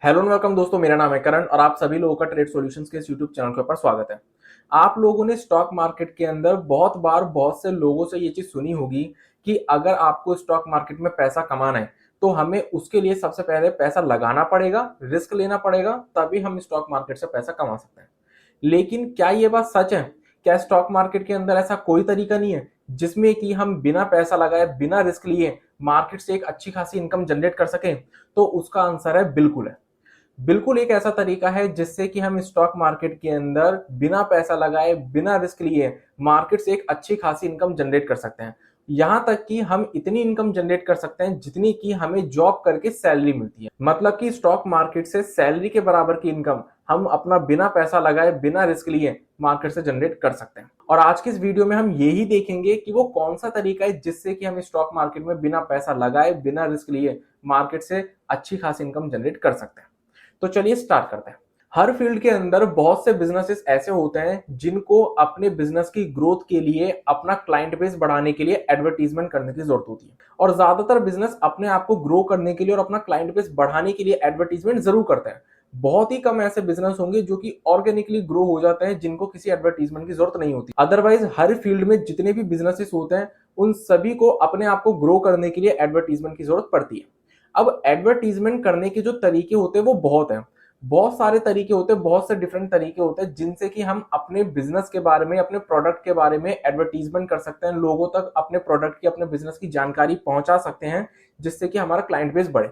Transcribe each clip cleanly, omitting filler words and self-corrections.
Hello and welcome दोस्तों, मेरा नाम है करण और आप सभी लोगों का ट्रेड सॉल्यूशंस के इस यूट्यूब चैनल के ऊपर स्वागत है। आप लोगों ने स्टॉक मार्केट के अंदर बहुत बार बहुत से लोगों से ये चीज सुनी होगी कि अगर आपको स्टॉक मार्केट में पैसा कमाना है तो हमें उसके लिए सबसे पहले पैसा लगाना पड़ेगा, रिस्क लेना पड़ेगा, तभी हम स्टॉक मार्केट से पैसा कमा सकते हैं। लेकिन क्या ये बात सच है? क्या स्टॉक मार्केट के अंदर ऐसा कोई तरीका नहीं है जिसमें कि हम बिना पैसा लगाए, बिना रिस्क लिए मार्केट से एक अच्छी खासी इनकम जनरेट कर सकें? तो उसका आंसर है बिल्कुल है। बिल्कुल एक ऐसा तरीका है जिससे कि हम स्टॉक मार्केट के अंदर बिना पैसा लगाए, बिना रिस्क लिए मार्केट से एक अच्छी खासी इनकम जनरेट कर सकते हैं। यहां तक कि हम इतनी इनकम जनरेट कर सकते हैं जितनी की हमें जॉब करके सैलरी मिलती है। मतलब कि स्टॉक मार्केट से सैलरी के बराबर की इनकम हम अपना बिना पैसा लगाए, बिना रिस्क लिए मार्केट से जनरेट कर सकते हैं। और आज की इस वीडियो में हम यही देखेंगे कि वो कौन सा तरीका है जिससे कि हम स्टॉक मार्केट में बिना पैसा लगाए, बिना रिस्क लिए मार्केट से अच्छी खासी इनकम जनरेट कर सकते हैं। तो चलिए स्टार्ट करते हैं। हर फील्ड के अंदर बहुत से बिजनेसेस ऐसे होते हैं जिनको अपने बिजनेस की ग्रोथ के लिए, अपना क्लाइंट बेस बढ़ाने के लिए एडवर्टीजमेंट करने की जरूरत होती है। और ज्यादातर बिजनेस अपने आप को ग्रो करने के लिए और अपना क्लाइंट बेस बढ़ाने के लिए एडवर्टीजमेंट जरूर करते हैं। बहुत ही कम ऐसे बिजनेस होंगे जो कि ऑर्गेनिकली ग्रो हो जाते हैं, जिनको किसी एडवर्टीजमेंट की जरूरत नहीं होती। अदरवाइज हर फील्ड में जितने भी बिजनेसेस होते हैं उन सभी को अपने आप को ग्रो करने के लिए एडवर्टीजमेंट की जरूरत पड़ती है। अब एडवर्टीजमेंट करने के जो तरीके होते हैं वो बहुत हैं। बहुत सारे तरीके होते हैं, बहुत से डिफरेंट तरीके होते हैं जिनसे कि हम अपने बिजनेस के बारे में, अपने प्रोडक्ट के बारे में एडवर्टीजमेंट कर सकते हैं, लोगों तक अपने प्रोडक्ट की, अपने बिजनेस की जानकारी पहुंचा सकते हैं, जिससे कि हमारा क्लाइंट बेस बढ़े।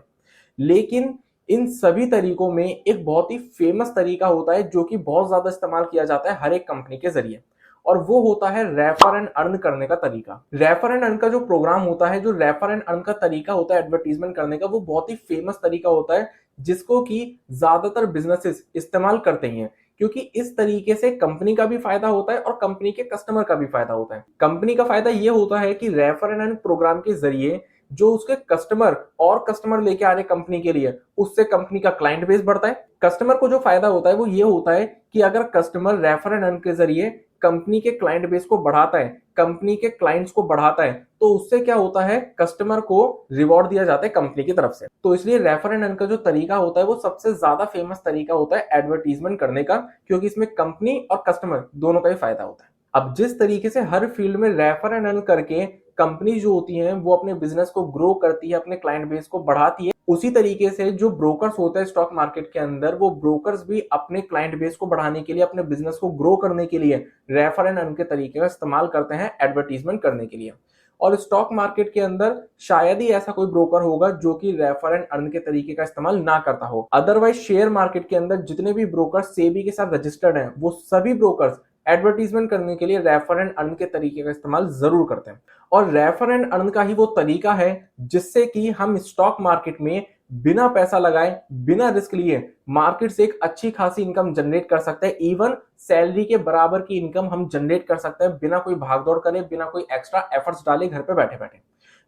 लेकिन इन सभी तरीकों में एक बहुत ही फेमस तरीका होता है जो कि बहुत ज्यादा इस्तेमाल किया जाता है हर एक कंपनी के जरिए, और वो होता है रेफर एंड अर्न करने का तरीका। रेफर एंड अर्न का जो प्रोग्राम होता है, जो रेफर एंड अर्न का तरीका होता है एडवर्टीजमेंट करने का, वो बहुत ही फेमस तरीका होता है जिसको कि ज्यादातर बिजनेसेस इस्तेमाल करते ही हैं। क्योंकि इस तरीके से कंपनी का भी फायदा होता है और कंपनी के कस्टमर का भी फायदा होता है। कंपनी का फायदा यह होता है कि रेफर एंड अर्न प्रोग्राम के जरिए जो उसके कस्टमर और कस्टमर लेके आ रहे कंपनी के लिए, उससे कंपनी का क्लाइंट बेस बढ़ता है। कस्टमर को जो फायदा होता है वो ये होता है कि अगर कस्टमर रेफर एंड अर्न के जरिए कंपनी के क्लाइंट बेस को बढ़ाता है, कंपनी के क्लाइंट्स को बढ़ाता है, तो उससे क्या होता है, कस्टमर को रिवॉर्ड दिया जाता है कंपनी की तरफ से। तो इसलिए रेफर एंड अर्न का जो तरीका होता है वो सबसे ज्यादा फेमस तरीका होता है एडवर्टीजमेंट करने का, क्योंकि इसमें कंपनी और कस्टमर दोनों का ही फायदा होता है। अब जिस तरीके से हर फील्ड में रेफर एंड अर्न करके कंपनी जो होती है वो अपने बिजनेस को ग्रो करती है, अपने क्लाइंट बेस को बढ़ाती है, उसी तरीके से जो ब्रोकर्स होते हैं स्टॉक मार्केट के अंदर, वो ब्रोकर्स भी अपने क्लाइंट बेस को बढ़ाने के लिए, अपने बिजनेस को ग्रो करने के लिए रेफर एंड अर्न के तरीके का इस्तेमाल करते हैं एडवर्टीजमेंट करने के लिए। और स्टॉक मार्केट के अंदर शायद ही ऐसा कोई ब्रोकर होगा जो कि रेफर एंड अर्न के तरीके का इस्तेमाल ना करता हो। अदरवाइज शेयर मार्केट के अंदर जितने भी ब्रोकर सेबी के साथ रजिस्टर्ड हैं, वो सभी ब्रोकर्स एडवर्टीजमेंट करने के लिए रेफर एंड अर्न के तरीके का इस्तेमाल जरूर करते हैं। और रेफर एंड अर्न का ही वो तरीका है जिससे कि हम स्टॉक मार्केट में बिना पैसा लगाए, बिना रिस्क लिए मार्केट से एक अच्छी खासी इनकम जनरेट कर सकते हैं। इवन सैलरी के बराबर की इनकम हम जनरेट कर सकते हैं बिना कोई भागदौड़ करे, बिना कोई एक्स्ट्रा एफर्ट्स डाले, घर पे बैठे बैठे।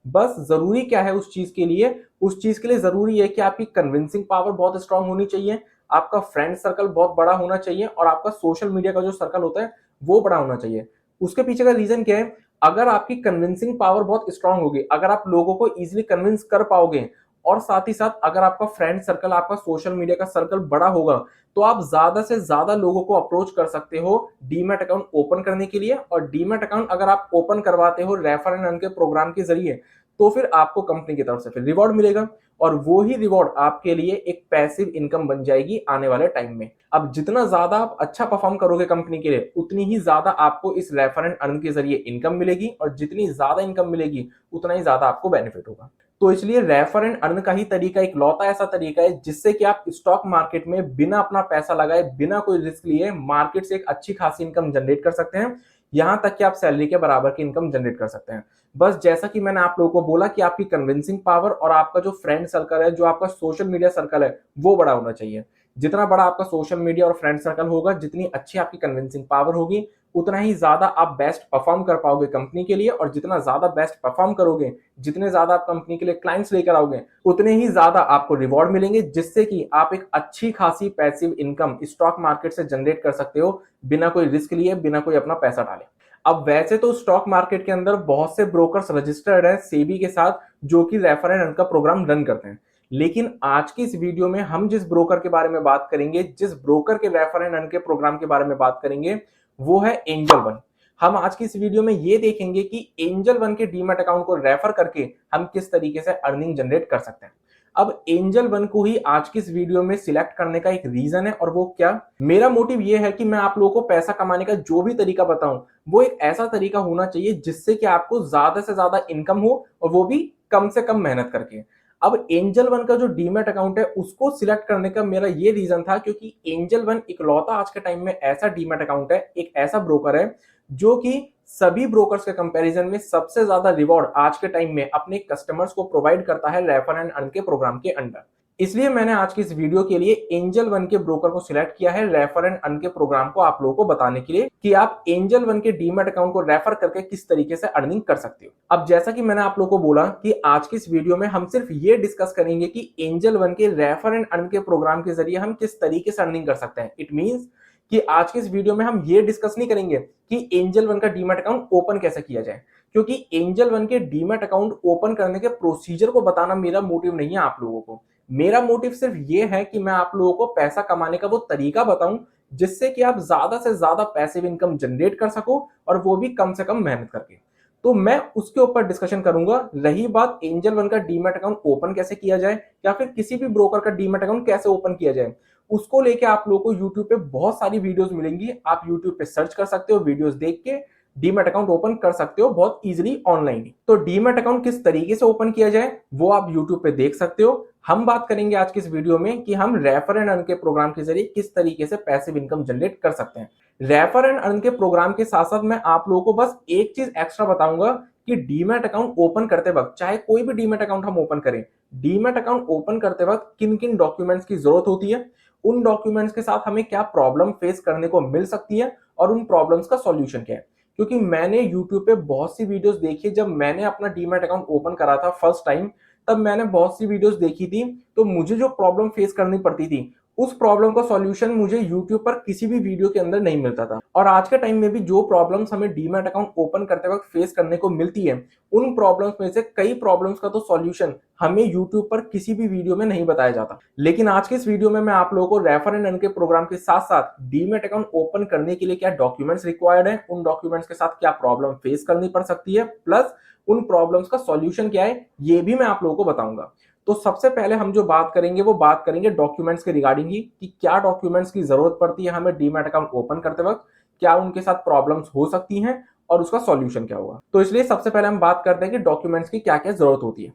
बस जरूरी क्या है उस चीज के लिए? उस चीज के लिए जरूरी है कि आपकी कन्विंसिंग पावर बहुत स्ट्रांग होनी चाहिए, आपका फ्रेंड सर्कल बहुत बड़ा होना चाहिए, और आपका सोशल मीडिया का जो सर्कल होता है वो बड़ा होना चाहिए। उसके पीछे का रीजन क्या है? अगर आपकी कन्विंसिंग पावर बहुत स्ट्रांग होगी, अगर आप लोगों को इजीली कन्विंस कर पाओगे, और साथ ही साथ अगर आपका फ्रेंड सर्कल, आपका सोशल मीडिया का सर्कल बड़ा होगा, तो आप ज्यादा से ज्यादा लोगों को अप्रोच कर सकते हो डीमैट अकाउंट ओपन करने के लिए। और डीमैट अकाउंट अगर आप ओपन करवाते हो रेफर एंड अर्न के प्रोग्राम के जरिए, तो फिर आपको कंपनी की तरफ से फिर रिवॉर्ड मिलेगा, और वो ही रिवॉर्ड आपके लिए एक पैसिव इनकम बन जाएगी आने वाले टाइम में। अब जितना ज्यादा आप अच्छा परफॉर्म करोगे कंपनी के लिए, उतनी ही ज्यादा आपको इस रेफर एंड अर्न के जरिए इनकम मिलेगी, और जितनी ज्यादा इनकम मिलेगी उतना ही ज्यादा आपको बेनिफिट होगा। तो इसलिए रेफर एंड अर्न का ही तरीका एक लौता ऐसा तरीका है जिससे कि आप स्टॉक मार्केट में बिना अपना पैसा लगाए, बिना कोई रिस्क लिए मार्केट से एक अच्छी खासी इनकम जनरेट कर सकते हैं। यहां तक कि आप सैलरी के बराबर की इनकम जनरेट कर सकते हैं। बस जैसा कि मैंने आप लोगों को बोला कि आपकी कन्विंसिंग पावर और आपका जो फ्रेंड सर्कल है, जो आपका सोशल मीडिया सर्कल है, वो बड़ा होना चाहिए। जितना बड़ा आपका सोशल मीडिया और फ्रेंड सर्कल होगा, जितनी अच्छी आपकी कन्विंसिंग पावर होगी, उतना ही ज्यादा आप बेस्ट परफॉर्म कर पाओगे कंपनी के लिए। और जितना ज्यादा बेस्ट परफॉर्म करोगे, जितने ज्यादा आप कंपनी के लिए क्लाइंट्स लेकर आओगे, उतने ही ज्यादा आपको रिवॉर्ड मिलेंगे, जिससे कि आप एक अच्छी खासी पैसिव इनकम स्टॉक मार्केट से जनरेट कर सकते हो बिना कोई रिस्क लिए, बिना कोई अपना पैसा डाले। अब वैसे तो स्टॉक मार्केट के अंदर बहुत से ब्रोकर्स रजिस्टर्ड हैं सेबी के साथ जो कि रेफर एंड अर्न का प्रोग्राम रन करते हैं, लेकिन आज की इस वीडियो में हम जिस ब्रोकर के बारे में बात करेंगे, जिस ब्रोकर के रेफर एंड अर्न के प्रोग्राम के बारे में बात करेंगे, वो है एंजल वन। हम आज की इस वीडियो में ये देखेंगे कि एंजल वन के डीमैट अकाउंट को रेफर करके हम किस तरीके से अर्निंग जनरेट कर सकते हैं। अब एंजल वन को ही आज की इस वीडियो में सिलेक्ट करने का एक रीजन है, और वो क्या, मेरा मोटिव ये है कि मैं आप लोगों को पैसा कमाने का जो भी तरीका बताऊं वो एक ऐसा तरीका होना चाहिए जिससे कि आपको ज्यादा से ज्यादा इनकम हो, और वो भी कम से कम मेहनत करके। अब एंजल वन का जो डीमैट अकाउंट है उसको सिलेक्ट करने का मेरा ये रीजन था क्योंकि एंजल वन इकलौता आज के टाइम में ऐसा डीमैट अकाउंट है, एक ऐसा ब्रोकर है जो कि सभी ब्रोकर्स के कंपैरिजन में सबसे ज्यादा रिवॉर्ड आज के टाइम में अपने कस्टमर्स को प्रोवाइड करता है रेफर एंड अर्न के प्रोग्राम के अंडर। इसलिए मैंने आज की इस वीडियो के लिए एंजल वन के ब्रोकर को सिलेक्ट किया है रेफर एंड अर्न के प्रोग्राम को आप लोगों को बताने के लिए कि आप एंजल वन के डीमैट अकाउंट को रेफर करके किस तरीके से अर्निंग कर सकते हो। अब जैसा कि मैंने आप लोगों को बोला कि आज की इस वीडियो में हम सिर्फ ये डिस्कस करेंगे कि एंजल वन के रेफर एंड अर्न के प्रोग्राम के जरिए हम किस तरीके से अर्निंग कर सकते हैं। इट मींस कि आज के इस वीडियो में हम ये डिस्कस नहीं करेंगे कि एंजल वन का डीमैट अकाउंट ओपन कैसे किया जाए, क्योंकि एंजल वन के डीमैट अकाउंट ओपन करने के प्रोसीजर को बताना मेरा मोटिव नहीं है आप लोगों को। मेरा मोटिव सिर्फ ये है कि मैं आप लोगों को पैसा कमाने का वो तरीका बताऊं जिससे कि आप ज्यादा से ज्यादा पैसिव इनकम जनरेट कर सको, और वो भी कम से कम मेहनत करके। तो मैं उसके ऊपर डिस्कशन करूंगा। रही बात एंजल वन का डीमैट अकाउंट ओपन कैसे किया जाए या फिर किसी भी ब्रोकर का डीमैट अकाउंट कैसे ओपन किया जाए, उसको लेके आप लोगों को यूट्यूब पे बहुत सारी वीडियोस मिलेंगी। आप यूट्यूब पे सर्च कर सकते हो, वीडियोस देख के डीमैट अकाउंट ओपन कर सकते हो बहुत इजीली ऑनलाइन ही। तो डीमैट अकाउंट किस तरीके से ओपन किया जाए वो आप यूट्यूब पे देख सकते हो। हम बात करेंगे आज की इस वीडियो में कि हम रेफर एंड अर्न के प्रोग्राम के जरिए किस तरीके से पैसिव इनकम जनरेट कर सकते हैं। रेफर एंड अर्न के प्रोग्राम के साथ साथ मैं आप लोगों को बस एक चीज एक्स्ट्रा बताऊंगा कि डीमैट अकाउंट ओपन करते वक्त, चाहे कोई भी डीमैट अकाउंट हम ओपन करें, डीमैट अकाउंट ओपन करते वक्त किन किन डॉक्यूमेंट्स की जरूरत होती है, उन डॉक्यूमेंट्स के साथ हमें क्या प्रॉब्लम फेस करने को मिल सकती है, और उन प्रॉब्लम्स का सॉल्यूशन क्या है। क्योंकि मैंने यूट्यूब पे बहुत सी वीडियोस देखी, जब मैंने अपना डीमैट अकाउंट ओपन करा था फर्स्ट टाइम, तब मैंने बहुत सी वीडियोस देखी थी, तो मुझे जो प्रॉब्लम फेस करनी पड़ती थी उस प्रॉब्लम का सॉल्यूशन मुझे यूट्यूब पर किसी भी वीडियो के अंदर नहीं मिलता था। और आज के टाइम में भी जो प्रॉब्लम्स हमें डीमैट अकाउंट ओपन करते वक्त फेस करने को मिलती है, उन प्रॉब्लम्स में से कई प्रॉब्लम्स का तो सॉल्यूशन हमें यूट्यूब पर किसी भी वीडियो में नहीं बताया जाता। लेकिन आज के इस वीडियो में मैं आप लोगों को रेफर एंड अर्न के प्रोग्राम के साथ साथ डीमैट अकाउंट ओपन करने के लिए क्या डॉक्यूमेंट्स रिक्वायर्ड है, उन डॉक्यूमेंट्स के साथ क्या प्रॉब्लम फेस करनी पड़ सकती है, प्लस उन प्रॉब्लम्स का सॉल्यूशन क्या है, ये भी मैं आप लोगों को बताऊंगा। तो सबसे पहले हम जो बात करेंगे वो बात करेंगे डॉक्यूमेंट्स के रिगार्डिंग ही, कि क्या डॉक्यूमेंट्स की जरूरत पड़ती है हमें डीमैट अकाउंट ओपन करते वक्त, क्या उनके साथ प्रॉब्लम्स हो सकती हैं और उसका सॉल्यूशन क्या होगा। तो इसलिए सबसे पहले हम बात करते हैं कि डॉक्यूमेंट्स की क्या क्या जरूरत होती है।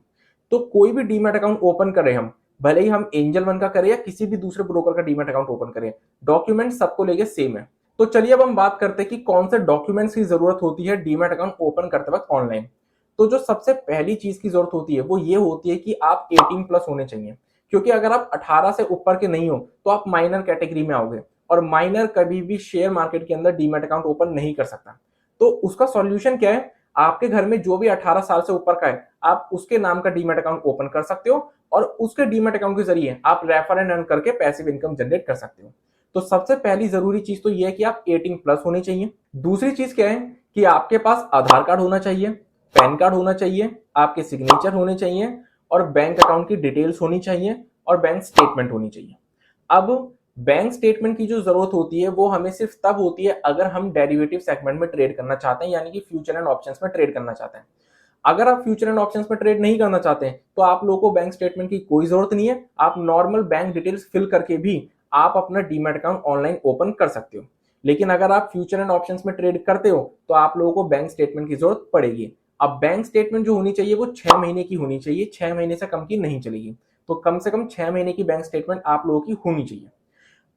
तो कोई भी डीमैट अकाउंट ओपन करें हम, भले ही हम एंजल वन का करें या किसी भी दूसरे ब्रोकर का डीमैट अकाउंट ओपन करें, डॉक्यूमेंट सबको लेके सेम है। तो चलिए अब हम बात करते हैं कि कौन से डॉक्यूमेंट्स की जरूरत होती है डीमैट अकाउंट ओपन करते वक्त ऑनलाइन। तो जो सबसे पहली चीज की जरूरत होती है वो ये होती है कि आप 18 प्लस होने चाहिए, क्योंकि अगर आप 18 से ऊपर के नहीं हो तो आप माइनर कैटेगरी में आओगे, और माइनर कभी भी शेयर मार्केट के अंदर डीमैट अकाउंट ओपन नहीं कर सकता। तो उसका सॉल्यूशन क्या है, आपके घर में जो भी 18 साल से ऊपर का है आप उसके नाम का डीमैट अकाउंट ओपन कर सकते हो, और उसके डीमैट अकाउंट के जरिए आप रेफर एंड अर्न करके पैसिव इनकम जनरेट कर सकते हो। तो सबसे पहली जरूरी चीज तो यह है कि आप 18 प्लस होने चाहिए। दूसरी चीज क्या है कि आपके पास आधार कार्ड होना चाहिए, पैन कार्ड होना चाहिए, आपके सिग्नेचर होने चाहिए, और बैंक अकाउंट की डिटेल्स होनी चाहिए, और बैंक स्टेटमेंट होनी चाहिए। अब बैंक स्टेटमेंट की जो जरूरत होती है वो हमें सिर्फ तब होती है अगर हम डेरिवेटिव सेगमेंट में ट्रेड करना चाहते हैं, यानी कि फ्यूचर एंड ऑप्शंस में ट्रेड करना चाहते हैं। अगर आप फ्यूचर एंड ऑप्शंस में ट्रेड नहीं करना चाहते हैं तो आप लोगों को बैंक स्टेटमेंट की कोई जरूरत नहीं है। आप नॉर्मल बैंक डिटेल्स फिल करके भी आप अपना डीमैट अकाउंट ऑनलाइन ओपन कर सकते हो। लेकिन अगर आप फ्यूचर एंड ऑप्शंस में ट्रेड करते हो तो आप लोगों को बैंक स्टेटमेंट की जरूरत पड़ेगी। अब बैंक स्टेटमेंट जो होनी चाहिए वो 6 महीने की होनी चाहिए, 6 महीने से कम की नहीं चलेगी। तो कम से कम 6 महीने की बैंक स्टेटमेंट आप लोगों की होनी चाहिए।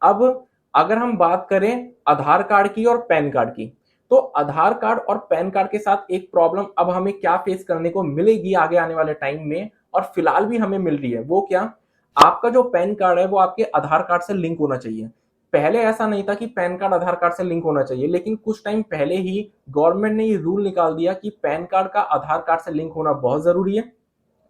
अब अगर हम बात करें आधार कार्ड की और पैन कार्ड की, तो आधार कार्ड और पैन कार्ड के साथ एक प्रॉब्लम अब हमें क्या फेस करने को मिलेगी आगे आने वाले टाइम में, और फिलहाल भी हमें मिल रही है, वो क्या, आपका जो पैन कार्ड है वो आपके आधार कार्ड से लिंक होना चाहिए। पहले ऐसा नहीं था कि पैन कार्ड आधार कार्ड से लिंक होना चाहिए, लेकिन कुछ टाइम पहले ही गवर्नमेंट ने ये रूल निकाल दिया कि पैन कार्ड का आधार कार्ड से लिंक होना बहुत जरूरी है।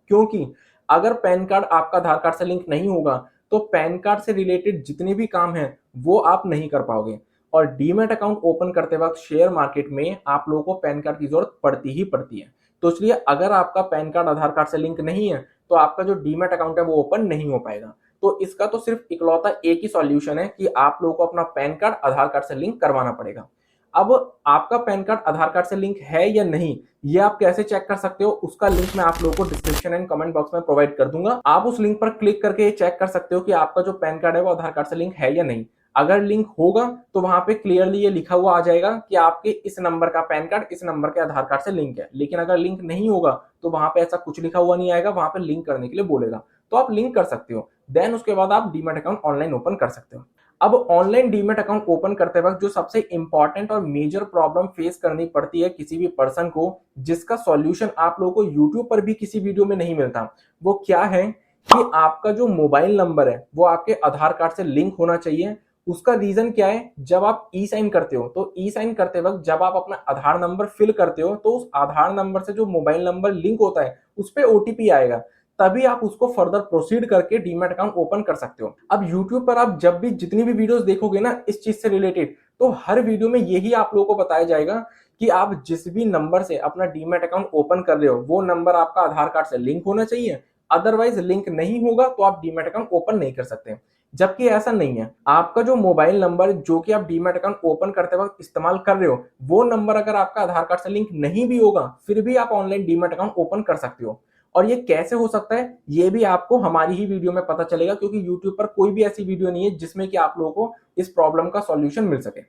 क्योंकि अगर पैन कार्ड आपका आधार कार्ड से लिंक नहीं होगा तो पैन कार्ड से रिलेटेड जितने भी काम हैं वो आप नहीं कर पाओगे। और डीमैट अकाउंट ओपन करते वक्त शेयर मार्केट में आप लोगों को पैन कार्ड की जरूरत पड़ती ही पड़ती है। तो इसलिए अगर आपका पैन कार्ड आधार कार्ड से लिंक नहीं है तो आपका जो डीमैट अकाउंट है वो ओपन नहीं हो पाएगा। तो इसका तो सिर्फ इकलौता एक ही सॉल्यूशन है कि आप लोगों को अपना पैन कार्ड आधार कार्ड से लिंक करवाना पड़ेगा। अब आपका पैन कार्ड आधार कार्ड से लिंक है या नहीं, ये आप कैसे चेक कर सकते हो, उसका लिंक मैं आप लोगों को डिस्क्रिप्शन एंड कमेंट बॉक्स में प्रोवाइड कर दूंगा। आप उस लिंक पर क्लिक करके ये चेक कर सकते हो कि आपका जो पैन कार्ड है वो आधार कार्ड से लिंक है या नहीं। अगर लिंक होगा तो वहां पे क्लियरली ये लिखा हुआ आ जाएगा कि आपके इस नंबर का पैन कार्ड इस नंबर के आधार कार्ड से लिंक है। लेकिन अगर लिंक नहीं होगा तो वहां पे ऐसा कुछ लिखा हुआ नहीं आएगा, वहां पे लिंक करने के लिए बोलेगा, तो आप लिंक कर सकते हो। देन उसके बाद आप डीमैट अकाउंट ऑनलाइन ओपन कर सकते हो। अब ऑनलाइन डीमैट अकाउंट ओपन करते वक्त जो सबसे इंपॉर्टेंट और मेजर प्रॉब्लम फेस करनी पड़ती है किसी भी पर्सन को, जिसका सॉल्यूशन आप लोगों को यूट्यूब पर भी किसी वीडियो में नहीं मिलता, वो क्या है कि आपका जो मोबाइल नंबर है वो आपके आधार कार्ड से लिंक होना चाहिए। उसका रीजन क्या है, जब आप ई साइन करते हो तो ई साइन करते वक्त जब आप अपना आधार नंबर फिल करते हो तो उस आधार नंबर से जो मोबाइल नंबर लिंक होता है उस पर ओटीपी आएगा, तभी आप उसको फर्दर प्रोसीड करके डीमैट अकाउंट ओपन कर सकते हो। अब यूट्यूब पर आप जब भी जितनी भी वीडियोस देखोगे ना इस चीज से रिलेटेड, तो हर वीडियो में यही आप लोगों को बताया जाएगा कि आप जिस भी नंबर से अपना डीमैट अकाउंट ओपन कर रहे हो वो नंबर आपका आधार कार्ड से लिंक होना चाहिए, अदरवाइज लिंक नहीं होगा तो आप डीमैट अकाउंट ओपन नहीं कर सकते। जबकि ऐसा नहीं है। आपका जो मोबाइल नंबर जो कि आप डीमैट अकाउंट ओपन करते वक्त इस्तेमाल कर रहे हो, वो नंबर अगर आपका आधार कार्ड से लिंक नहीं भी होगा फिर भी आप ऑनलाइन डीमैट अकाउंट ओपन कर सकते हो। और ये कैसे हो सकता है ये भी आपको हमारी ही वीडियो में पता चलेगा, क्योंकि यूट्यूब पर कोई भी ऐसी वीडियो नहीं है जिसमें कि आप लोगों को इस प्रॉब्लम का सॉल्यूशन मिल सके।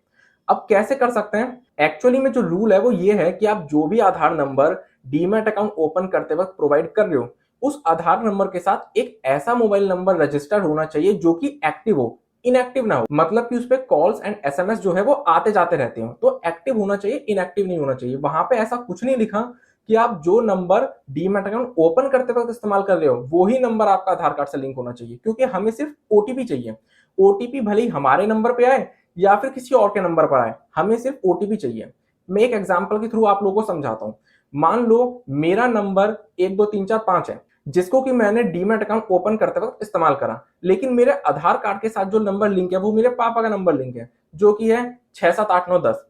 अब कैसे कर सकते हैं, एक्चुअली में जो रूल है वो ये है कि आप जो भी आधार नंबर डीमैट अकाउंट ओपन करते वक्त प्रोवाइड कर रहे हो उस आधार नंबर के साथ एक ऐसा मोबाइल नंबर रजिस्टर्ड होना चाहिए जो कि एक्टिव हो, इनएक्टिव ना हो। मतलब कि उस पे कॉल्स एंड एसएमएस जो है वो आते जाते रहते हो, तो एक्टिव होना चाहिए, इनएक्टिव नहीं होना चाहिए। वहां पे ऐसा कुछ नहीं लिखा कि आप जो नंबर डीमैट अकाउंट ओपन करते वक्त इस्तेमाल कर रहे हो वही नंबर आपका आधार कार्ड से लिंक होना चाहिए, क्योंकि हमें सिर्फ ओटीपी चाहिए। ओटीपी भले ही हमारे नंबर पे आए या फिर किसी और के नंबर पर आए, हमें सिर्फ ओटीपी चाहिए। मैं एक एग्जांपल के थ्रू आप लोगों को समझाता हूं। मान लो मेरा नंबर 1234 है, जिसको कि मैंने डीमैट अकाउंट ओपन करते वक्त इस्तेमाल करा, लेकिन मेरे आधार कार्ड के साथ जो नंबर लिंक है वो मेरे पापा का नंबर लिंक है जो कि है 678910।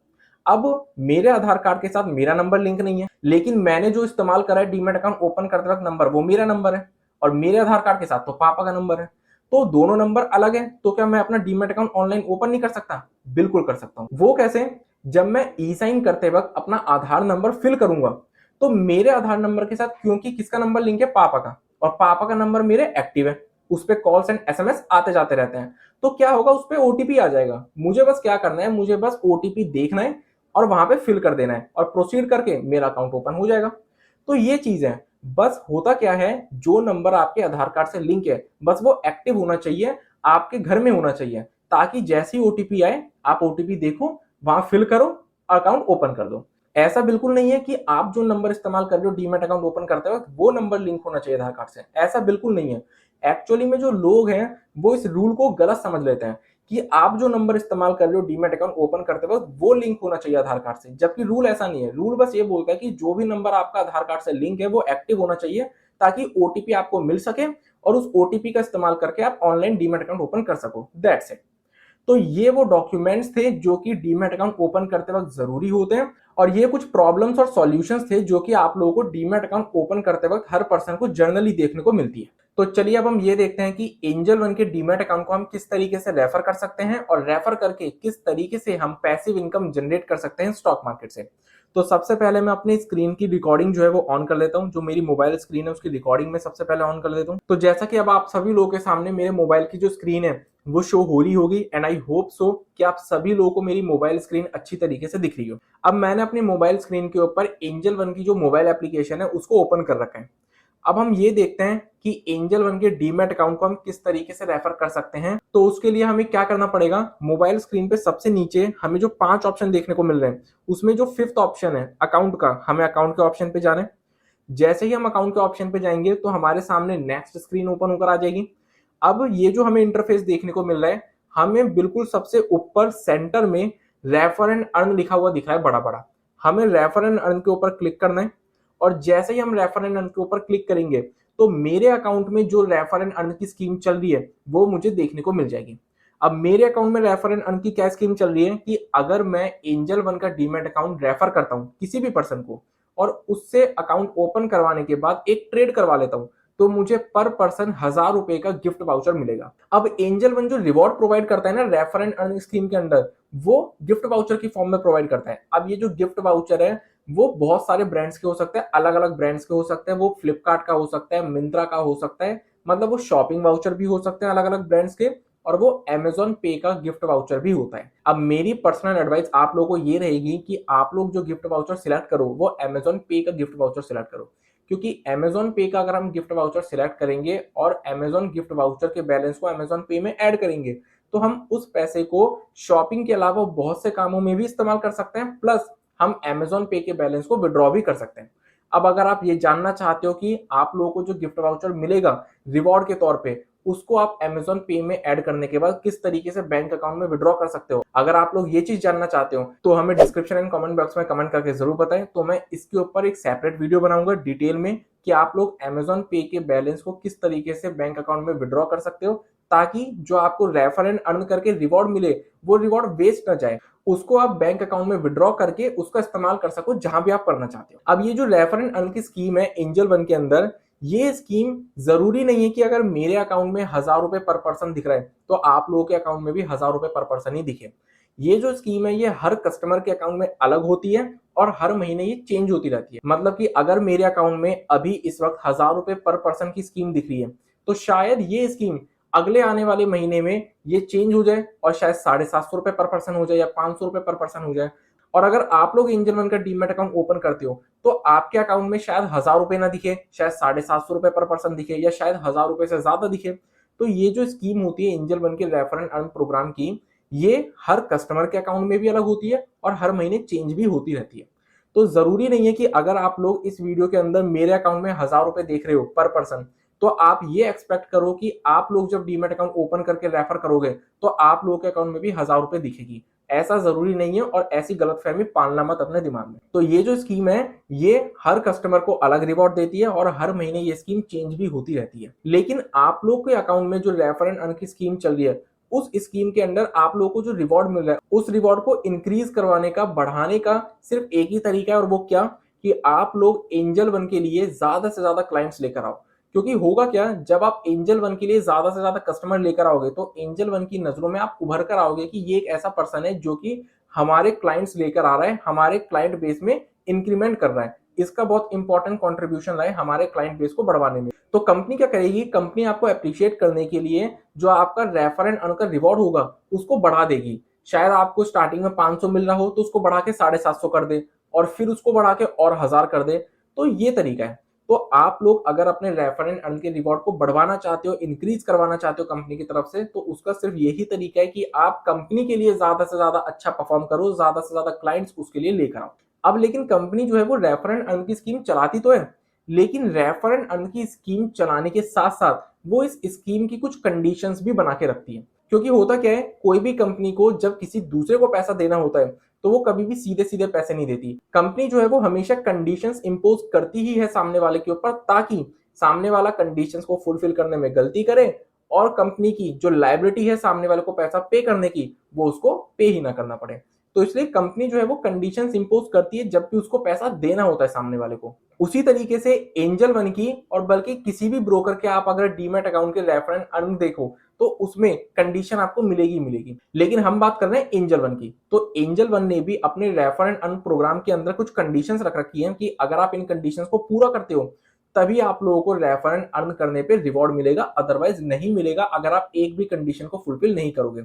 अब मेरे आधार कार्ड के साथ मेरा नंबर लिंक नहीं है, लेकिन मैंने जो इस्तेमाल करा है डीमैट अकाउंट ओपन करते वक्त नंबर वो मेरा नंबर है और मेरे आधार कार्ड के साथ तो पापा का नंबर है, तो दोनों नंबर अलग है। तो क्या मैं अपना डीमैट अकाउंट ऑनलाइन ओपन नहीं कर सकता? बिल्कुल कर सकता हूं। वो कैसे? जब मैं ई साइन करते वक्त अपना आधार नंबर फिल करूंगा तो मेरे आधार नंबर के साथ क्योंकि किसका नंबर लिंक है, पापा का, और पापा का नंबर मेरे एक्टिव है, उस पे कॉल्स एंड एसएमएस आते जाते रहते हैं, तो क्या होगा, उस पे ओटीपी आ जाएगा। मुझे बस क्या करना है, मुझे बस ओटीपी देखना है और वहां पे फिल कर देना है और प्रोसीड करके मेरा अकाउंट ओपन हो जाएगा। तो ये चीज है। बस होता क्या है, जो नंबर आपके आधार कार्ड से लिंक है बस वो एक्टिव होना चाहिए, आपके घर में होना चाहिए, ताकि जैसे ही ओटीपी आए आप ओटीपी देखो, वहां फिल करो, अकाउंट ओपन कर दो। ऐसा बिल्कुल नहीं है कि आप जो नंबर इस्तेमाल कर रहे हो डीमैट अकाउंट ओपन करते वक्त वो नंबर लिंक होना चाहिए आधार कार्ड से, ऐसा बिल्कुल नहीं है। एक्चुअली में जो लोग हैं वो इस रूल को गलत समझ लेते हैं कि आप जो नंबर इस्तेमाल कर रहे हो डीमैट अकाउंट ओपन करते वक्त वो लिंक होना चाहिए आधार कार्ड से, जबकि रूल ऐसा नहीं है। रूल बस ये बोलता है कि जो भी नंबर आपका आधार कार्ड से लिंक है वो एक्टिव होना चाहिए, ताकि ओटीपी आपको मिल सके और उस ओटीपी का इस्तेमाल करके आप ऑनलाइन डीमैट अकाउंट ओपन कर सको। That's it. तो ये वो डॉक्यूमेंट्स थे जो कि डीमैट अकाउंट ओपन करते वक्त जरूरी होते हैं, और ये कुछ प्रॉब्लम्स और सॉल्यूशंस थे जो कि आप लोगों को डीमैट अकाउंट ओपन करते वक्त हर पर्सन को जर्नली देखने को मिलती है। तो चलिए अब हम ये देखते हैं कि एंजल वन के डीमैट अकाउंट को हम किस तरीके से रेफर कर सकते हैं और रेफर करके किस तरीके से हम पैसिव इनकम जनरेट कर सकते हैं स्टॉक मार्केट से। तो सबसे पहले मैं अपनी स्क्रीन की रिकॉर्डिंग जो है वो ऑन कर लेता हूं। जो मेरी मोबाइल स्क्रीन है उसकी रिकॉर्डिंग में सबसे पहले ऑन कर लेता हूं। तो जैसा कि अब आप सभी लोगों के सामने मेरे मोबाइल की जो स्क्रीन है वो शो हो रही होगी, एंड आई होप सो कि आप सभी लोगों को मेरी मोबाइल स्क्रीन अच्छी तरीके से दिख रही हो। अब मैंने अपनी मोबाइल स्क्रीन के ऊपर एंजल वन की जो मोबाइल एप्लीकेशन है उसको ओपन कर रखा है। अब हम ये देखते हैं कि एंजल वन के डीमैट अकाउंट को हम किस तरीके से रेफर कर सकते हैं। तो उसके लिए हमें क्या करना पड़ेगा, मोबाइल स्क्रीन पे सबसे नीचे हमें जो 5 ऑप्शन देखने को मिल रहे हैं उसमें जो 5th ऑप्शन है अकाउंट का, हमें अकाउंट के ऑप्शन पे जाना है। जैसे ही हम अकाउंट के ऑप्शन पे जाएंगे तो हमारे सामने नेक्स्ट स्क्रीन ओपन होकर आ जाएगी। अब ये जो हमें इंटरफेस देखने को मिल रहा है, हमें बिल्कुल सबसे ऊपर सेंटर में रेफर एंड अर्न लिखा हुआ दिख रहा है बड़ा बड़ा। हमें रेफर एंड अर्न के ऊपर क्लिक करना है, और जैसे ही हम रेफर एंड अर्न के ऊपर क्लिक करेंगे तो मेरे अकाउंट में जो रेफर एंड अर्न की स्कीम चल रही है वो मुझे देखने को मिल जाएगी। अब मेरे अकाउंट में रेफर एंड अर्न की क्या स्कीम चल रही है कि अगर मैं एंजल वन का डीमैट अकाउंट रेफर करता हूं किसी भी पर्सन को और उससे अकाउंट ओपन करवाने के बाद एक ट्रेड करवा लेता हूं, तो मुझे पर पर्सन 1000 रुपए का गिफ्ट वाउचर मिलेगा। अब एंजल वन जो रिवॉर्ड प्रोवाइड करता है ना रेफर एंड अर्न स्कीम के अंदर, वो गिफ्ट वाउचर की फॉर्म में प्रोवाइड करता है। अब ये जो गिफ्ट वाउचर है वो बहुत सारे ब्रांड्स के हो सकते हैं, अलग अलग ब्रांड्स के हो सकते हैं, वो फ्लिपकार्ट का हो सकता है, मिंत्रा का हो सकता है, मतलब वो शॉपिंग वाउचर भी हो सकते हैं अलग अलग ब्रांड्स के, और वो अमेजॉन पे का गिफ्ट वाउचर भी होता है। अब मेरी पर्सनल एडवाइस आप लोगों को ये रहेगी कि आप लोग जो गिफ्ट वाउचर सिलेक्ट करो वो अमेजॉन पे का गिफ्ट वाउचर सिलेक्ट करो, क्योंकि अमेजॉन पे का अगर हम गिफ्ट वाउचर सिलेक्ट करेंगे और अमेजॉन गिफ्ट वाउचर के बैलेंस को अमेजॉन पे में ऐड करेंगे तो हम उस पैसे को शॉपिंग के अलावा बहुत से कामों में भी इस्तेमाल कर सकते हैं, प्लस हम अमेजॉन पे के बैलेंस को विड्रॉ भी कर सकते हैं। अब अगर आप ये जानना चाहते हो कि आप लोगों को जो गिफ्ट वाउचर मिलेगा रिवॉर्ड के तौर पे उसको आप अमेजॉन पे में ऐड करने के बाद किस तरीके से बैंक अकाउंट में विड्रॉ कर सकते हो, अगर आप लोग ये चीज जानना चाहते हो तो हमें डिस्क्रिप्शन एंड कमेंट बॉक्स में कमेंट करके जरूर बताएं, तो मैं इसके ऊपर एक सेपरेट वीडियो बनाऊंगा डिटेल में कि आप लोग अमेजॉन पे के बैलेंस को किस तरीके से बैंक अकाउंट में विड्रॉ कर सकते हो, ताकि जो आपको रेफर एंड अर्न करके रिवॉर्ड मिले वो रिवॉर्ड वेस्ट ना जाए, उसको आप बैंक अकाउंट में विड्रॉ करके उसका इस्तेमाल कर सको जहां भी आप करना चाहते हो। अब ये जो रेफर एंड अर्न की स्कीम है एंजल वन के अंदर, ये स्कीम जरूरी नहीं है कि अगर मेरे अकाउंट में 1000 रुपए पर पर्सन दिख रहा है तो आप लोगों के अकाउंट में भी 1000 रुपए पर पर्सन ही दिखे। ये जो स्कीम है ये हर कस्टमर के अकाउंट में अलग होती है और हर महीने ये चेंज होती रहती है। मतलब कि अगर मेरे अकाउंट में अभी इस वक्त 1000 रुपए पर पर्सन की स्कीम दिख रही है तो शायद ये स्कीम अगले आने वाले महीने में ये चेंज हो जाए और शायद 750 रुपए पर पर्सन हो जाए या 500 रुपए पर पर्सन हो जाए। और अगर आप लोग एंजल वन का डीमैट अकाउंट ओपन करते हो तो आपके अकाउंट में शायद 1000 रुपए ना दिखे, शायद 750 रुपए पर पर्सन दिखे या शायद 1000 रुपए से ज्यादा दिखे। तो ये जो स्कीम होती है एंजल वन के रेफर एंड अर्न प्रोग्राम की, ये हर कस्टमर के अकाउंट में भी अलग होती है और हर महीने चेंज भी होती रहती है। तो जरूरी नहीं है कि अगर आप लोग इस वीडियो के अंदर मेरे अकाउंट में 1000 रुपए देख रहे हो पर पर्सन तो आप ये एक्सपेक्ट करो कि आप लोग जब डीमैट अकाउंट ओपन करके रेफर करोगे तो आप लोगों के अकाउंट में भी 1000 रुपए दिखेगी। ऐसा जरूरी नहीं है और ऐसी गलतफहमी पालना मत अपने दिमाग में। तो ये जो स्कीम है ये हर कस्टमर को अलग रिवॉर्ड देती है और हर महीने ये स्कीम चेंज भी होती रहती है। लेकिन आप लोग के अकाउंट में जो रेफर एंड अर्न की स्कीम चल रही है उस स्कीम के अंदर आप लोगों को जो रिवॉर्ड मिल रहा है उस रिवॉर्ड को इंक्रीज करवाने का, बढ़ाने का सिर्फ एक ही तरीका है, और वो क्या कि आप लोग एंजल वन के लिए ज्यादा से ज्यादा क्लाइंट्स लेकर आओ। क्योंकि होगा क्या, जब आप एंजल वन के लिए ज्यादा से ज्यादा कस्टमर लेकर आओगे तो एंजल वन की नजरों में आप उभर कर आओगे कि ये एक ऐसा पर्सन है जो कि हमारे क्लाइंट्स लेकर आ रहा है, हमारे क्लाइंट बेस में इंक्रीमेंट कर रहा है, इसका बहुत इंपॉर्टेंट कंट्रीब्यूशन रहा है हमारे क्लाइंट बेस को बढ़वाने में। तो कंपनी क्या करेगी, कंपनी आपको अप्रिशिएट करने के लिए जो आपका रेफर एंड अर्न का रिवॉर्ड होगा उसको बढ़ा देगी। शायद आपको स्टार्टिंग में 500 मिल रहा हो तो उसको बढ़ा के 750 कर दे और फिर उसको बढ़ा के और 1000 कर दे। तो ये तरीका है। तो आप लोग अगर अपने रेफर एंड अर्न के रिवॉर्ड को बढ़वाना चाहते हो, इंक्रीज करवाना चाहते हो कंपनी की तरफ से, तो उसका सिर्फ यही तरीका है कि आप कंपनी के लिए ज्यादा से ज्यादा अच्छा परफॉर्म करो, ज्यादा से ज्यादा क्लाइंट्स उसके लिए लेकर आओ। अब लेकिन कंपनी जो है वो रेफर एंड अर्न की स्कीम चलाती तो है, लेकिन रेफर एंड अर्न की स्कीम चलाने के साथ साथ वो इस स्कीम की कुछ कंडीशंस भी बना के रखती है। क्योंकि होता क्या है, कोई भी कंपनी को जब किसी दूसरे को पैसा देना होता है तो वो कभी भी सीधे सीधे पैसे नहीं देती। कंपनी जो है वो हमेशा कंडीशंस इंपोज करती ही है सामने वाले के ऊपर, ताकि सामने वाला कंडीशंस को फुलफिल करने में गलती करे और कंपनी की जो लायबिलिटी है सामने वाले को पैसा पे करने की वो उसको पे ही ना करना पड़े। तो इसलिए कंपनी जो है वो कंडीशंस इंपोज करती है जब भी उसको पैसा देना होता है सामने वाले को। उसी तरीके से एंजल वन की और बल्कि किसी भी ब्रोकर के आप अगर डीमैट अकाउंट के रेफर एंड अर्न देखो तो उसमें कंडीशन आपको मिलेगी मिलेगी। लेकिन हम बात कर रहे हैं एंजल वन की, तो एंजल वन ने भी अपने रेफर एंड अर्न प्रोग्राम के अंदर कुछ कंडीशंस रख रखी हैं कि अगर आप इन कंडीशंस को पूरा करते हो तभी आप लोगों को रेफर एंड अर्न करने पे रिवॉर्ड मिलेगा, अदरवाइज नहीं मिलेगा अगर आप एक भी कंडीशन को फुलफिल नहीं करोगे।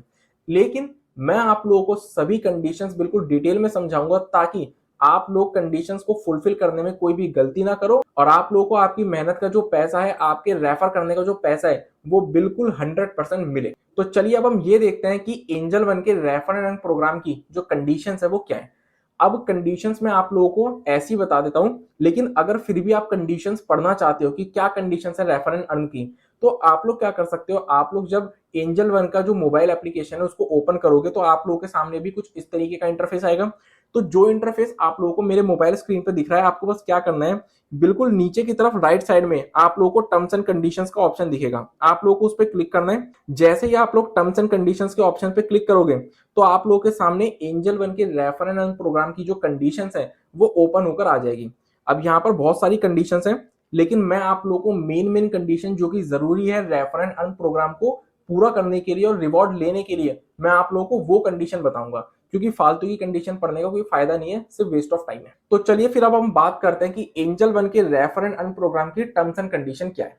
लेकिन मैं आप लोगों को सभी कंडीशंस बिल्कुल डिटेल में समझाऊंगा ताकि आप लोग कंडीशंस को फुलफिल करने में कोई भी गलती ना करो और आप लोगों को आपकी मेहनत का जो पैसा है, आपके रेफर करने का जो पैसा है वो बिल्कुल 100% मिले। तो चलिए अब हम ये देखते हैं कि एंजल वन के रेफर एंड अर्न प्रोग्राम की जो कंडीशंस है वो क्या है। अब कंडीशंस में आप लोगों को ऐसी बता देता हूं, लेकिन अगर फिर भी आप कंडीशंस पढ़ना चाहते हो कि क्या कंडीशंस है रेफर एंड अर्न की, तो आप लोग क्या कर सकते हो, आप लोग जब एंजल वन का जो मोबाइल एप्लीकेशन है उसको ओपन करोगे तो आप लोगों के सामने भी कुछ इस तरीके का इंटरफेस आएगा। तो जो इंटरफेस आप लोगों को मेरे मोबाइल स्क्रीन पे दिख रहा है, आपको बस क्या करना है, बिल्कुल नीचे की तरफ राइट साइड में आप लोगों को टर्म्स एंड कंडीशंस का ऑप्शन दिखेगा, आप लोगों को उस पर क्लिक करना है। जैसे ही आप लोग टर्म्स एंड कंडीशंस के ऑप्शन पे क्लिक करोगे तो आप लोगों के सामने एंजल वन के रेफर एंड अर्न प्रोग्राम की जो कंडीशंस है वो ओपन होकर आ जाएगी। अब यहाँ पर बहुत सारी कंडीशंस हैं, लेकिन मैं आप लोगों को मेन कंडीशन जो कि जरूरी है रेफर एंड अर्न प्रोग्राम को पूरा करने के लिए और रिवॉर्ड लेने के लिए, मैं आप लोगों को वो कंडीशन बताऊंगा, क्योंकि फालतू की कंडीशन पढ़ने का कोई फायदा नहीं है, सिर्फ वेस्ट ऑफ टाइम है। तो चलिए फिर अब हम बात करते हैं कि एंजल वन के रेफर एंड अर्न प्रोग्राम की टर्म्स एंड कंडीशन क्या है।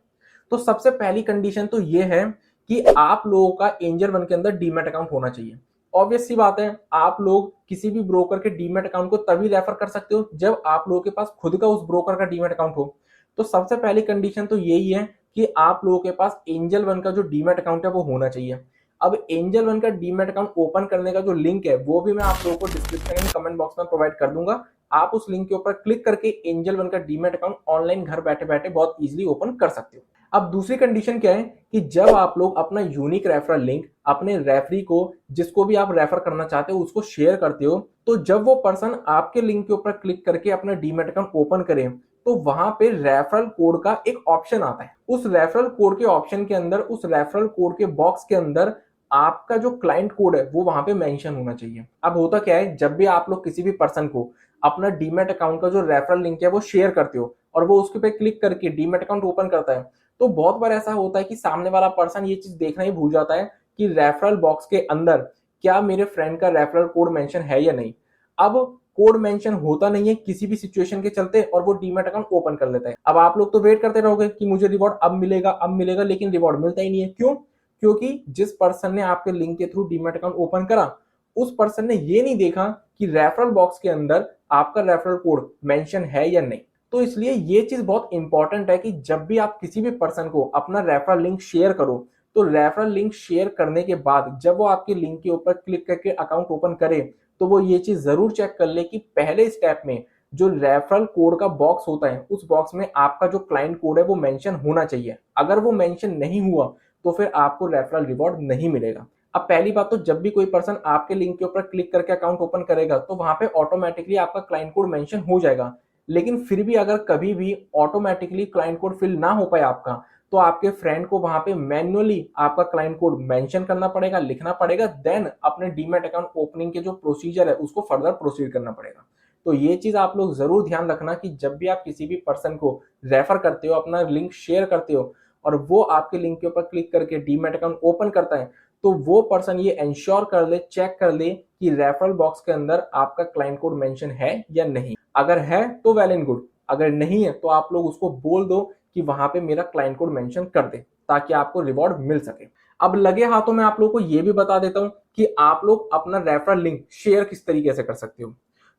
तो सबसे पहली कंडीशन तो ये है कि आप लोगों का एंजल वन के अंदर डीमैट अकाउंट होना चाहिए। ऑब्वियस सी बात है, आप लोग किसी भी ब्रोकर के डीमैट अकाउंट को तभी रेफर कर सकते हो जब आप लोगों के पास खुद का उस ब्रोकर का डीमैट अकाउंट हो। तो सबसे पहली कंडीशन तो यही है कि आप लोगों के पास एंजल वन का जो डीमैट अकाउंट है वो होना चाहिए। अब एंजल वन का डीमैट अकाउंट ओपन करने का जो लिंक है वो भी मैं आप लोगों को डिस्क्रिप्शन एंड कमेंट बॉक्स में प्रोवाइड कर दूंगा। आप उस लिंक के ऊपर क्लिक करके एंजल वन का डीमैट अकाउंट ऑनलाइन घर बैठे बैठे बहुत इजीली ओपन कर सकते हो। अब दूसरी कंडीशन क्या है कि जब आप लोग अपना यूनिक रेफरल लिंक अपने रेफरी को, जिसको भी आप रेफर करना चाहते हो, उसको शेयर करते हो, तो जब वो पर्सन आपके लिंक के ऊपर क्लिक करके अपना डीमैट अकाउंट ओपन करे तो वहां पे रेफरल कोड का एक ऑप्शन आता है। उस रेफरल कोड के ऑप्शन के अंदर, उस रेफरल कोड के बॉक्स के अंदर आपका जो क्लाइंट कोड है वो वहां पे मेंशन होना चाहिए। अब होता क्या है, जब भी आप लोग किसी भी पर्सन को अपना डीमैट अकाउंट का जो रेफरल लिंक है वो शेयर करते हो और वो उसके पे क्लिक करके डीमैट अकाउंट ओपन करता है, तो बहुत बार ऐसा होता है कि सामने वाला पर्सन ये चीज देखना ही भूल जाता है कि रेफरल बॉक्स के अंदर क्या मेरे फ्रेंड का रेफरल कोड मेंशन है या नहीं। अब कोड मेंशन होता नहीं है किसी भी सिचुएशन के चलते और वो डीमैट अकाउंट ओपन कर लेता है। अब आप लोग तो वेट करते रहोगे कि मुझे रिवॉर्ड अब मिलेगा अब मिलेगा, लेकिन रिवॉर्ड मिलता ही नहीं है। क्यों? क्योंकि जिस पर्सन ने आपके लिंक के थ्रू डीमैट अकाउंट ओपन करा, उस पर्सन ने ये नहीं देखा कि रेफरल बॉक्स के अंदर आपका रेफरल कोड मेंशन है या नहीं। तो इसलिए ये चीज बहुत इंपॉर्टेंट है कि जब भी आप किसी भी पर्सन को अपना रेफरल लिंक शेयर करो, तो रेफरल लिंक शेयर करने के बाद जब वो आपके लिंक के ऊपर क्लिक करके अकाउंट ओपन करे, तो वो ये चीज जरूर चेक कर ले कि पहले स्टेप में जो रेफरल कोड का बॉक्स होता है उस बॉक्स में आपका जो क्लाइंट कोड है वो मेंशन होना चाहिए। अगर वो मेंशन नहीं हुआ तो फिर आपको रेफरल रिवॉर्ड नहीं मिलेगा। अब पहली बात तो जब भी कोई पर्सन आपके लिंक के ऊपर क्लिक करके अकाउंट ओपन करेगा तो वहां पे ऑटोमेटिकली आपका क्लाइंट कोड मेंशन हो जाएगा। लेकिन फिर भी अगर कभी भी ऑटोमेटिकली क्लाइंट कोड फिल ना हो पाए आपका, तो आपके फ्रेंड को वहां पे मैन्युअली आपका क्लाइंट कोड मेंशन करना पड़ेगा, लिखना पड़ेगा, देन अपने डीमैट अकाउंट ओपनिंग के जो प्रोसीजर है उसको फर्दर प्रोसीड करना पड़ेगा। तो ये चीज आप लोग जरूर ध्यान रखना कि जब भी आप किसी भी पर्सन को रेफर करते हो, अपना लिंक शेयर करते हो और वो आपके लिंक के ऊपर क्लिक करके डीमैट अकाउंट ओपन करता है, तो वो पर्सन ये इंश्योर कर ले, चेक कर ले कि रेफरल बॉक्स के अंदर आपका क्लाइंट कोड मेंशन है या नहीं। अगर है तो वेल एंड गुड, अगर नहीं है तो आप लोग उसको बोल दो कि वहां पे मेरा क्लाइंट कोड मेंशन कर दे ताकि आपको रिवॉर्ड मिल सके। अब लगे हाथों में आप लोग को ये भी बता देता हूं कि आप लोग अपना रेफरल लिंक शेयर किस तरीके से कर सकते हो।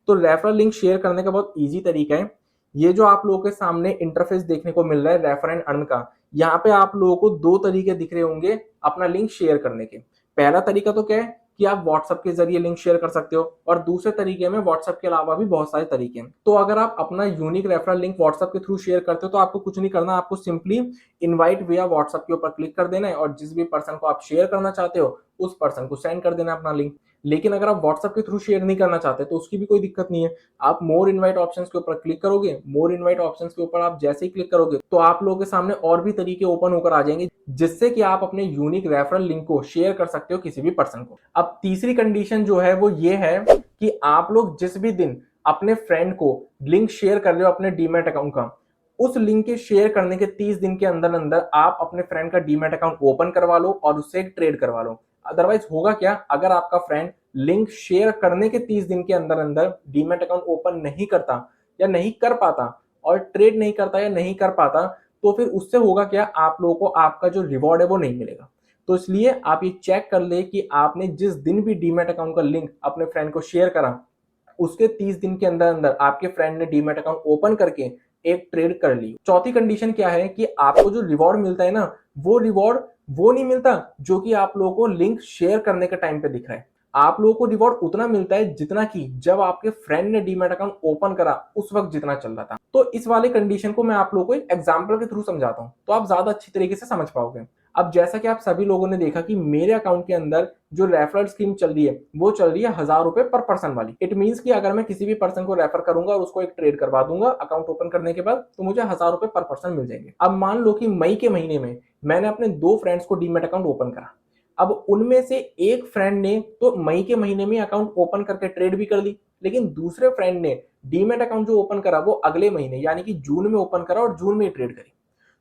तो रेफरल लिंक शेयर करने का बहुत ईजी तरीका है। ये जो आप लोगों के सामने इंटरफेस देखने को मिल रहा है रेफर एंड अर्न का, यहाँ पे आप लोगों को दो तरीके दिख रहे होंगे अपना लिंक शेयर करने के। पहला तरीका तो क्या है कि आप व्हाट्सएप के जरिए लिंक शेयर कर सकते हो, और दूसरे तरीके में व्हाट्सएप के अलावा भी बहुत सारे तरीके हैं। तो अगर आप अपना यूनिक रेफरल लिंक व्हाट्सएप के थ्रू शेयर करते हो तो आपको कुछ नहीं करना, आपको सिंपली इनवाइट विया व्हाट्सएप के ऊपर क्लिक कर देना है और जिस भी पर्सन को आप शेयर करना चाहते हो उस पर्सन को सेंड कर देना अपना लिंक। लेकिन अगर आप व्हाट्सएप के थ्रू शेयर नहीं करना चाहते तो उसकी भी कोई दिक्कत नहीं है। आप मोर इनवाइट ऑप्शंस के ऊपर क्लिक करोगे, मोर इनवाइट ऑप्शंस के ऊपर आप जैसे ही क्लिक करोगे तो आप लोगों के सामने और भी तरीके ओपन होकर आ जाएंगे जिससे कि आप अपने यूनिक रेफरल लिंक को शेयर कर सकते हो किसी भी पर्सन को। अब तीसरी कंडीशन जो है वो ये है कि आप लोग जिस भी दिन अपने फ्रेंड को लिंक शेयर कर रहे हो अपने डीमैट अकाउंट का, उस लिंक के शेयर करने के 30 दिन के अंदर अंदर आप अपने फ्रेंड का डीमैट अकाउंट ओपन करवा लो और उससे एक ट्रेड करवा लो। अदरवाइज होगा क्या, अगर आपका फ्रेंड लिंक शेयर करने के 30 दिन के अंदर अंदर डीमैट अकाउंट ओपन नहीं करता या नहीं कर पाता और ट्रेड नहीं करता या नहीं कर पाता, तो फिर उससे होगा क्या, आप लोगों को आपका जो रिवॉर्ड है वो नहीं मिलेगा। तो इसलिए आप ये चेक कर ले कि आपने जिस दिन भी डीमैट अकाउंट का लिंक अपने फ्रेंड को शेयर करा उसके 30 दिन के अंदर अंदर आपके फ्रेंड ने डीमैट अकाउंट ओपन करके एक ट्रेड कर ली। चौथी कंडीशन क्या है कि आपको जो रिवॉर्ड मिलता है ना, वो रिवॉर्ड वो नहीं मिलता जो कि आप लोगों को लिंक शेयर करने के टाइम पे दिख रहा है। आप लोगों को रिवॉर्ड उतना मिलता है जितना कि जब आपके फ्रेंड ने डीमैट अकाउंट ओपन करा उस वक्त जितना चल रहा था। तो इस वाले कंडीशन को मैं आप लोगों को एक एग्जांपल के थ्रू समझाता हूं तो आप ज्यादा अच्छी तरीके से समझ पाओगे। अब जैसा कि आप सभी लोगों ने देखा कि मेरे अकाउंट के अंदर जो रेफरल स्कीम चल रही है वो चल रही है 1000 रुपए पर पर्सन वाली। इट मींस कि अगर मैं किसी भी पर्सन को रेफर करूंगा और उसको एक ट्रेड करवा दूंगा अकाउंट ओपन करने के बाद, तो मुझे 1000 रुपए पर पर्सन मिल जाएंगे। अब मान लो कि मई के महीने में मैंने अपने 2 फ्रेंड्स को डीमैट अकाउंट ओपन करा। अब उनमें से एक फ्रेंड ने तो मई के महीने में अकाउंट ओपन करके ट्रेड भी कर ली, लेकिन दूसरे फ्रेंड ने डीमैट अकाउंट जो ओपन करा वो अगले महीने यानी कि जून में ओपन करा और जून में ट्रेड करी।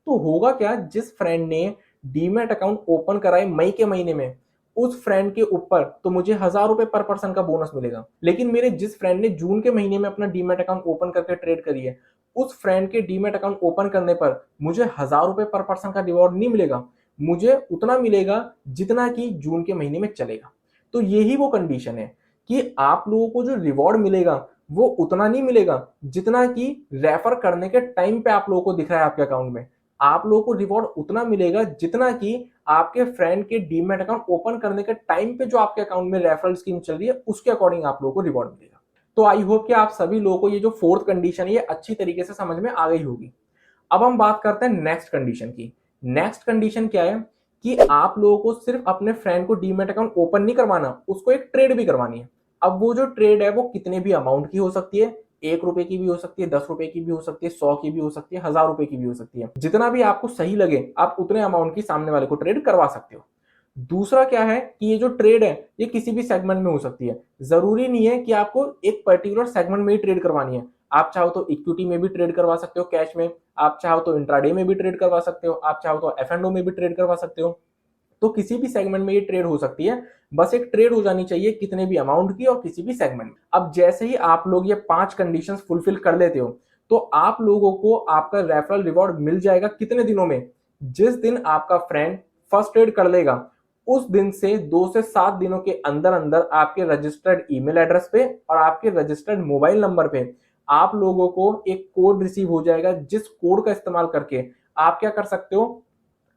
तो होगा क्या, जिस फ्रेंड ने डीमैट अकाउंट ओपन कराए मई के महीने में, उस फ्रेंड के ऊपर तो मुझे 1,000 रुपए पर पर्सन का बोनस मिलेगा, लेकिन मेरे जिस फ्रेंड ने जून के महीने में अपना डीमैट अकाउंट ओपन करके ट्रेड करी है, उस फ्रेंड के डीमैट अकाउंट ओपन करने पर मुझे 1,000 रुपए पर पर्सन का रिवॉर्ड नहीं मिलेगा, मुझे उतना मिलेगा जितना कि जून के महीने में चलेगा। तो यही वो कंडीशन है कि आप लोगों को जो रिवॉर्ड मिलेगा वो उतना नहीं मिलेगा जितना कि रेफर करने के टाइम पे आप लोगों को दिख रहा है आपके अकाउंट में। आप लोगों को रिवॉर्ड उतना मिलेगा जितना कि आपके फ्रेंड के डीमैट अकाउंट ओपन करने के टाइम पे जो आपके अकाउंट में रेफरल स्कीम चल रही है उसके अकॉर्डिंग आप लोगों को रिवॉर्ड मिलेगा। तो आई होप कि आप सभी लोगों को ये जो फोर्थ कंडीशन है ये अच्छी तरीके से समझ में आ गई होगी। अब हम बात करते हैं नेक्स्ट कंडीशन की। नेक्स्ट कंडीशन क्या है कि आप लोगों को सिर्फ अपने फ्रेंड को डीमैट अकाउंट ओपन नहीं करवाना, उसको एक ट्रेड भी करवानी है। अब वो जो ट्रेड है वो कितने भी अमाउंट की हो सकती है, 1 रुपए की भी हो सकती है, 10 रुपए की भी हो सकती है, 100 की भी हो सकती है, 1,000 रुपए की भी हो सकती है। जितना भी आपको सही लगे आप उतने अमाउंट की सामने वाले को ट्रेड करवा सकते हो। दूसरा क्या है कि ये जो ट्रेड है ये किसी भी सेगमेंट में हो सकती है। जरूरी नहीं है कि आपको एक पर्टिकुलर सेगमेंट में ही ट्रेड करवानी है। आप चाहो तो इक्विटी में भी ट्रेड करवा सकते हो कैश में, आप चाहो तो इंट्राडे में भी ट्रेड करवा सकते हो, आप चाहो तो F&O में भी ट्रेड करवा सकते हो। तो किसी भी सेगमेंट में ये ट्रेड हो सकती है, बस एक ट्रेड हो जानी चाहिए कितने भी अमाउंट की और किसी भी सेगमेंट में। अब जैसे ही आप लोग ये 5 कंडीशंस फुलफिल कर लेते हो तो आप लोगों को आपका रेफरल रिवॉर्ड मिल जाएगा कितने दिनों में, जिस दिन आपका फ्रेंड फर्स्ट ट्रेड कर लेगा उस दिन से 2 से 7 दिनों के अंदर अंदर आपके रजिस्टर्ड ईमेल एड्रेस पे और आपके रजिस्टर्ड मोबाइल नंबर पे आप लोगों को एक कोड रिसीव हो जाएगा, जिस कोड का इस्तेमाल करके आप क्या कर सकते हो,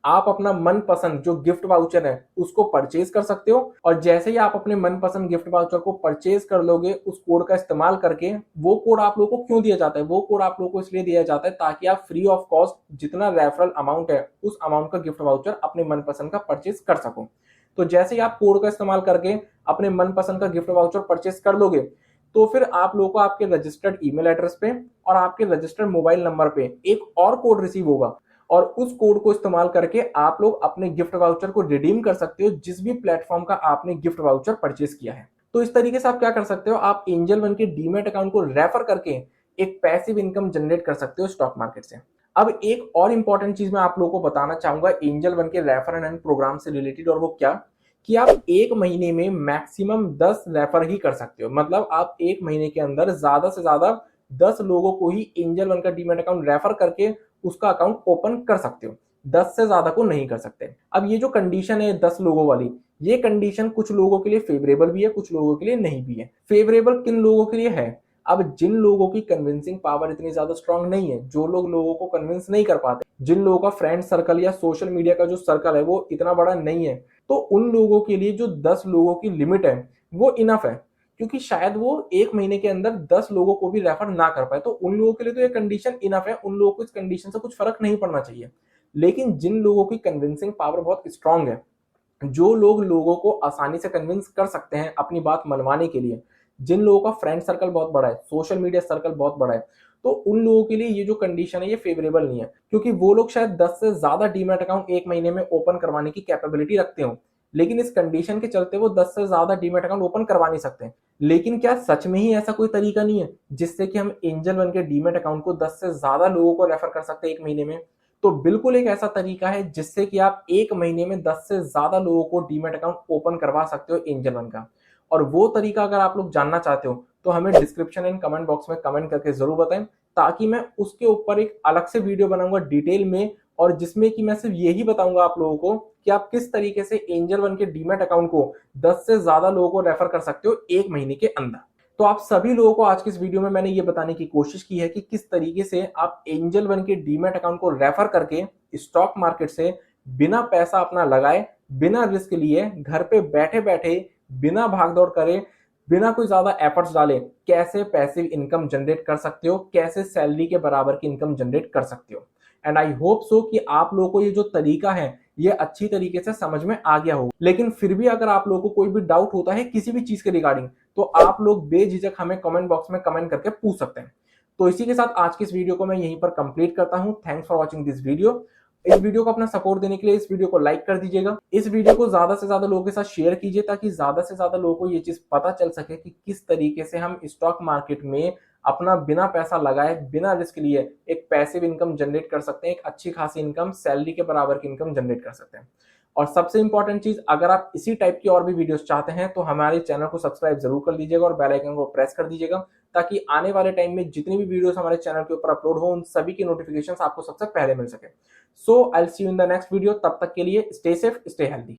आप अपना मनपसंद जो गिफ्ट वाउचर है उसको परचेज कर सकते हो। और जैसे ही आप अपने मनपसंद गिफ्ट वाउचर को परचेज कर लोगे उस कोड का इस्तेमाल करके, वो कोड आप लोगों को क्यों दिया जाता है, वो कोड आप लोगों को इसलिए दिया जाता है ताकि आप फ्री ऑफ कॉस्ट जितना रेफरल अमाउंट है उस अमाउंट का गिफ्ट वाउचर अपने मनपसंद का परचेज कर सको। तो जैसे ही आप कोड का इस्तेमाल करके अपने मनपसंद का गिफ्ट वाउचर परचेज कर लोगे तो फिर आप लोगों को आपके रजिस्टर्ड ईमेल एड्रेस पे और आपके रजिस्टर्ड मोबाइल नंबर पे एक और कोड रिसीव होगा, और उस कोड को इस्तेमाल करके आप लोग अपने गिफ्ट वाउचर को रिडीम कर सकते हो जिस भी प्लेटफॉर्म का आपने गिफ्ट वाउचर परचेज किया है। तो इस तरीके से आप क्या कर सकते हो, आप एंजल वन के डीमैट अकाउंट को रेफर करके एक पैसिव इनकम जनरेट कर सकते हो स्टॉक मार्केट से। अब एक और इंपॉर्टेंट चीज मैं आप लोगों को बताना चाहूंगा एंजल वन के रेफर एंड अर्न प्रोग्राम से रिलेटेड, और वो क्या कि आप एक महीने में मैक्सिमम 10 रेफर ही कर सकते हो। मतलब आप एक महीने के अंदर ज्यादा से ज्यादा 10 लोगों को ही एंजल वन का डीमैट अकाउंट रेफर करके उसका अकाउंट ओपन कर सकते हो, 10 से ज्यादा को नहीं कर सकते। अब ये जो कंडीशन है 10 लोगों वाली, ये कंडीशन कुछ लोगों के लिए फेवरेबल भी है, कुछ लोगों के लिए नहीं भी है। फेवरेबल किन लोगों के लिए है, अब जिन लोगों की कन्विंसिंग पावर इतनी ज्यादा स्ट्रांग नहीं है, जो लोग लोगों को कन्विंस नहीं कर पाते, जिन लोगों का फ्रेंड सर्कल या सोशल मीडिया का जो सर्कल है वो इतना बड़ा नहीं है, तो उन लोगों के लिए जो 10 लोगों की लिमिट है वो इनफ है। क्योंकि शायद वो एक महीने के अंदर 10 लोगों को भी रेफर ना कर पाए, तो उन लोगों के लिए तो ये कंडीशन इनफ है, उन लोगों को इस कंडीशन से कुछ फर्क नहीं पड़ना चाहिए। लेकिन जिन लोगों की कन्विंसिंग पावर बहुत स्ट्रांग है, जो लोग लोगों को आसानी से कन्विंस कर सकते हैं अपनी बात मनवाने के लिए, जिन लोगों का फ्रेंड सर्कल बहुत बड़ा है, सोशल मीडिया सर्कल बहुत बड़ा है, तो उन लोगों के लिए ये जो कंडीशन है ये फेवरेबल नहीं है। क्योंकि वो लोग शायद 10 से ज्यादा डीमैट अकाउंट एक महीने में ओपन करवाने की कैपेबिलिटी रखते हो, लेकिन इस कंडीशन के चलते वो 10 से ज्यादा डीमैट अकाउंट ओपन करवा नहीं सकते। लेकिन क्या सच में ही ऐसा कोई तरीका नहीं है जिससे कि हम एंजल वन के डीमैट अकाउंट को 10 से ज्यादा लोगों को रेफर कर सकते हैं एक महीने में? तो बिल्कुल एक ऐसा तरीका है जिससे कि आप एक महीने में 10 से ज्यादा लोगों को डीमैट अकाउंट ओपन करवा सकते हो एंजल वन का। और वो तरीका अगर आप लोग जानना चाहते हो तो हमें डिस्क्रिप्शन एंड कमेंट बॉक्स में कमेंट करके जरूर बताएं, ताकि मैं उसके ऊपर एक अलग से वीडियो बनाऊंगा डिटेल में, और जिसमें कि मैं सिर्फ यही बताऊंगा आप लोगों को कि आप किस तरीके से एंजल वन के डीमैट अकाउंट को 10 से ज्यादा लोगों को रेफर कर सकते हो एक महीने के अंदर। तो आप सभी लोगों को आज की इस वीडियो में मैंने ये बताने की कोशिश की है कि किस तरीके से आप एंजल वन के डीमैट अकाउंट को रेफर करके स्टॉक मार्केट से बिना पैसा अपना लगाए, बिना रिस्क लिए, घर पे बैठे बैठे, बिना भागदौड़ करे, बिना कोई ज्यादा एफर्ट्स डाले कैसे पैसिव इनकम जनरेट कर सकते हो, कैसे सैलरी के बराबर की इनकम जनरेट कर सकते हो। एंड आई होप सो कि आप लोगों को ये जो तरीका है ये अच्छी तरीके से समझ में आ गया होगा। लेकिन फिर भी अगर आप लोगों को कोई भी डाउट होता है किसी भी चीज के रिगार्डिंग, तो आप लोग बेझिझक हमें कमेंट बॉक्स में कमेंट करके पूछ सकते हैं। तो इसी के साथ आज की इस वीडियो को मैं यहीं पर कंप्लीट करता हूं। Thanks for watching this video. इस वीडियो को अपना सपोर्ट देने के लिए इस वीडियो को लाइक कर दीजिएगा। इस वीडियो को ज्यादा से ज्यादा लोगों के साथ शेयर कीजिए ताकि ज्यादा से ज्यादा लोगों को ये चीज पता चल सके कि किस तरीके से हम स्टॉक मार्केट में अपना बिना पैसा लगाए, बिना रिस्क लिए एक पैसिव इनकम जनरेट कर सकते हैं, एक अच्छी खासी इनकम, सैलरी के बराबर की इनकम जनरेट कर सकते हैं। और सबसे इंपॉर्टेंट चीज, अगर आप इसी टाइप की और भी वीडियोस चाहते हैं तो हमारे चैनल को सब्सक्राइब जरूर कर लीजिएगा और बेल आइकन को प्रेस कर दीजिएगा ताकि आने वाले टाइम में जितनी भी वीडियोस हमारे चैनल के ऊपर अपलोड हो उन सभी की नोटिफिकेशन आपको सबसे पहले मिल सके। So I will see you in the next video. तब तक के लिए स्टे सेफ, स्टे हेल्दी।